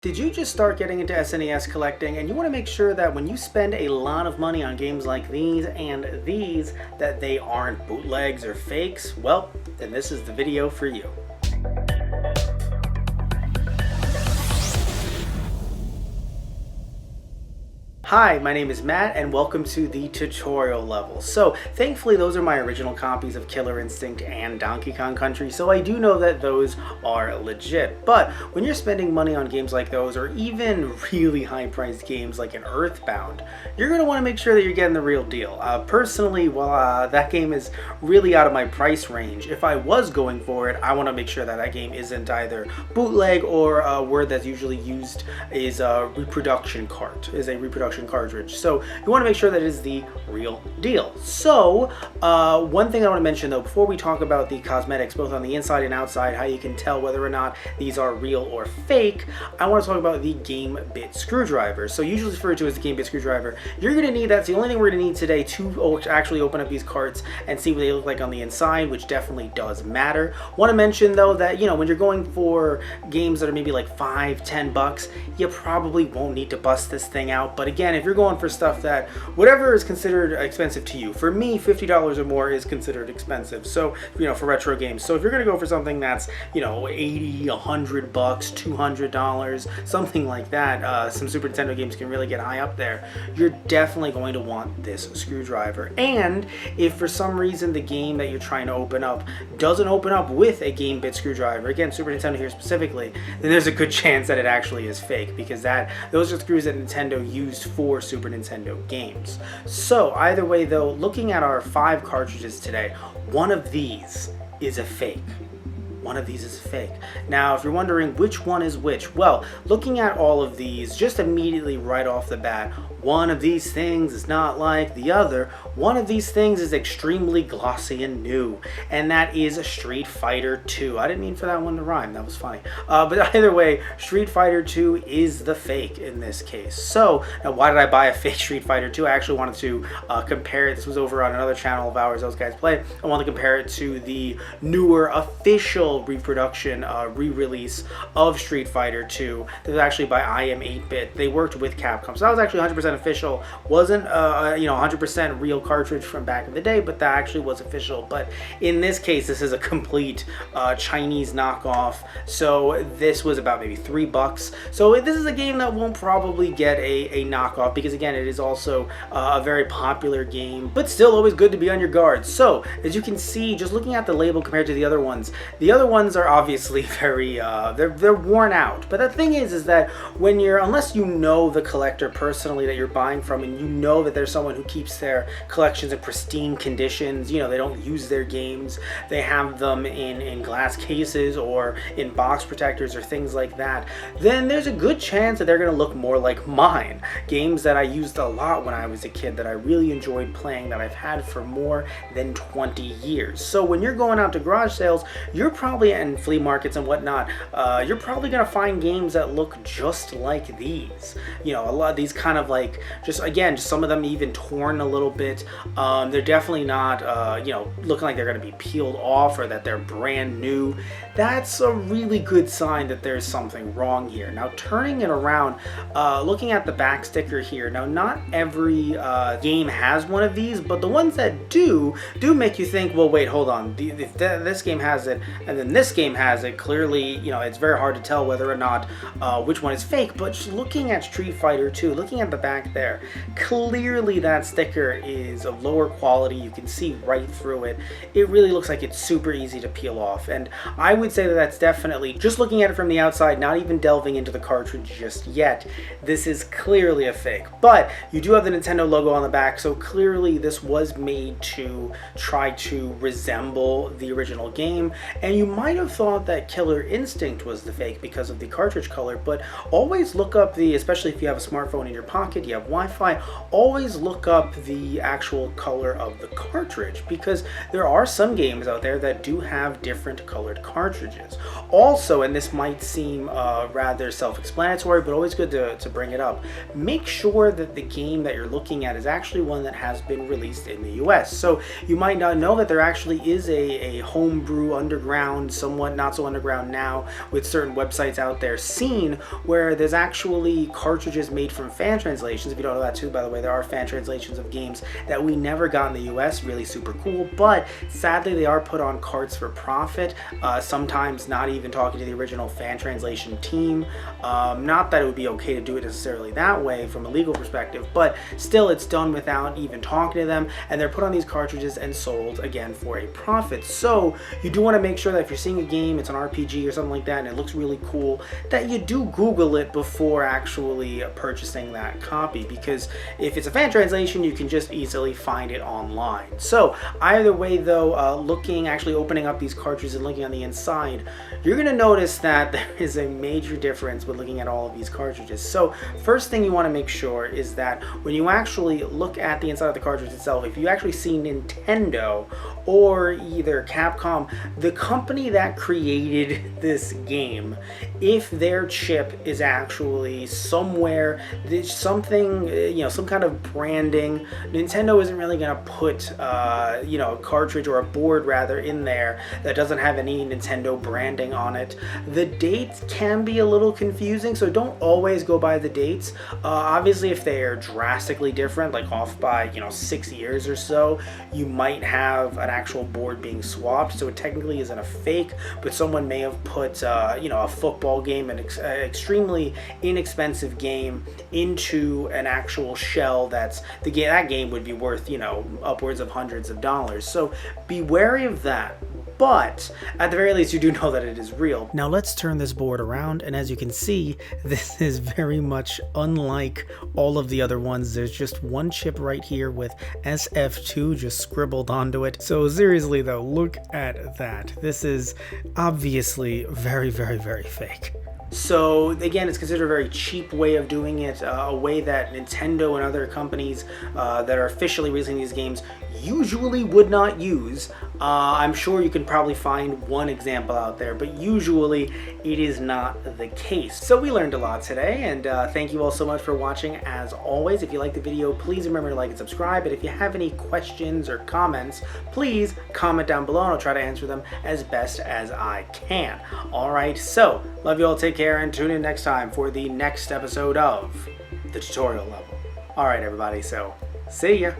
Did you just start getting into SNES collecting and you want to make sure that when you spend a lot of money on games like these and these, that they aren't bootlegs or fakes? Well, then this is the video for you. Hi, my name is Matt and welcome to the tutorial level. So thankfully those are my original copies of Killer Instinct and Donkey Kong Country, so I do know that those are legit. But when you're spending money on games like those, or even really high priced games like an Earthbound, you're going to want to make sure that you're getting the real deal. Personally, while that game is really out of my price range, if I was going for it, I want to make sure that that game isn't either bootleg, or a word that's usually used is a reproduction cartridge. So you want to make sure that it is the real deal. So one thing I want to mention though, before we talk about the cosmetics, both on the inside and outside, how you can tell whether or not these are real or fake, I want to talk about the game bit screwdriver. So usually referred to as the game bit screwdriver. You're going to need that's the only thing we're going to need today to actually open up these carts and see what they look like on the inside, which definitely does matter. Want to mention though that, you know, when you're going for games that are maybe like $5-10, you probably won't need to bust this thing out. But again, if you're going for stuff that whatever is considered expensive to you, for me $50 or more is considered expensive, so you know, for retro games. So if you're going to go for something that's, you know, $80, $100, $200, something like that, some Super Nintendo games can really get high up there, you're definitely going to want this screwdriver. And if for some reason the game that you're trying to open up doesn't open up with a game bit screwdriver, again Super Nintendo here specifically, then there's a good chance that it actually is fake, because those are screws that Nintendo used for Super Nintendo games. So either way though, looking at our 5 cartridges today, one of these is a fake. One of these is fake. Now, if you're wondering which one is which, well, looking at all of these, just immediately right off the bat, one of these things is not like the other. One of these things is extremely glossy and new, and that is Street Fighter 2. I didn't mean for that one to rhyme, that was funny. But either way, Street Fighter 2 is the fake in this case. So, now why did I buy a fake Street Fighter 2? I actually wanted to compare it. This was over on another channel of ours, Those Guys Play. I wanted to compare it to the newer official reproduction, re-release of Street Fighter 2. That was actually by I Am 8-Bit. They worked with Capcom, so that was actually 100% official. Wasn't 100% real cartridge from back in the day, but that actually was official. But in this case, this is a complete Chinese knockoff. So this was about maybe $3. So this is a game that won't probably get a knockoff, because again, it is also a very popular game, but still always good to be on your guard. So as you can see, just looking at the label compared to the other ones are obviously very they're worn out. But the thing is that when unless you know the collector personally that you're buying from, and you know that there's someone who keeps their collections in pristine conditions, you know, they don't use their games, they have them in glass cases or in box protectors or things like that, then there's a good chance that they're going to look more like mine. Games that I used a lot when I was a kid, that I really enjoyed playing, that I've had for more than 20 years. So when you're going out to garage sales, you're probably, and flea markets and whatnot, you're probably going to find games that look just like these. You know, a lot of these kind of like, just some of them even torn a little bit. They're definitely not, looking like they're going to be peeled off, or that they're brand new. That's a really good sign that there's something wrong here. Now, turning it around, looking at the back sticker here, now not every game has one of these, but the ones that do make you think, well, wait, hold on, if this game has it, and then this game has it, clearly, you know, it's very hard to tell whether or not which one is fake. But just looking at Street Fighter 2, looking at the back there, clearly that sticker is of lower quality. You can see right through it. It really looks like it's super easy to peel off, and I would say that that's definitely, just looking at it from the outside, not even delving into the cartridge just yet, this is clearly a fake. But you do have the Nintendo logo on the back, so clearly this was made to try to resemble the original game. And you might have thought that Killer Instinct was the fake because of the cartridge color, but always look up especially if you have a smartphone in your pocket, you have Wi-Fi, always look up the actual color of the cartridge, because there are some games out there that do have different colored cartridges. Also, and this might seem rather self-explanatory, but always good to bring it up, make sure that the game that you're looking at is actually one that has been released in the US. So you might not know that there actually is a homebrew underground underground, somewhat not so underground now, with certain websites out there, scene where there's actually cartridges made from fan translations. If you don't know that too, by the way, there are fan translations of games that we never got in the US, really super cool, but sadly they are put on carts for profit, sometimes not even talking to the original fan translation team. Not that it would be okay to do it necessarily that way from a legal perspective, but still it's done without even talking to them, and they're put on these cartridges and sold again for a profit. So you do want to make sure that if you're seeing a game, it's an RPG or something like that, and it looks really cool, that you do Google it before actually purchasing that copy, because if it's a fan translation, you can just easily find it online. So either way though, actually opening up these cartridges and looking on the inside, you're going to notice that there is a major difference when looking at all of these cartridges. So first thing you want to make sure is that when you actually look at the inside of the cartridge itself, if you actually see Nintendo or either Capcom, the company that created this game, if their chip is actually somewhere, there's something, some kind of branding, Nintendo isn't really going to put, a cartridge or a board rather in there that doesn't have any Nintendo branding on it. The dates can be a little confusing, so don't always go by the dates. Obviously, if they are drastically different, like off by 6 years or so, you might have an actual board being swapped, so it technically isn't a fake, but someone may have put a football game, an extremely inexpensive game, into an actual shell that game would be worth upwards of hundreds of dollars. So be wary of that. But at the very least, you do know that it is real. Now let's turn this board around, and as you can see, this is very much unlike all of the other ones. There's just one chip right here with SF2 just scribbled onto it. So seriously though, look at that. This is obviously very, very, very fake. So again, it's considered a very cheap way of doing it, a way that Nintendo and other companies that are officially releasing these games usually would not use. I'm sure you can probably find one example out there, but usually it is not the case. So we learned a lot today, and thank you all so much for watching. As always, if you liked the video, please remember to like and subscribe, and if you have any questions or comments, please comment down below and I'll try to answer them as best as I can. Alright, so love you all, take care, and tune in next time for the next episode of the tutorial level. Alright everybody, so see ya!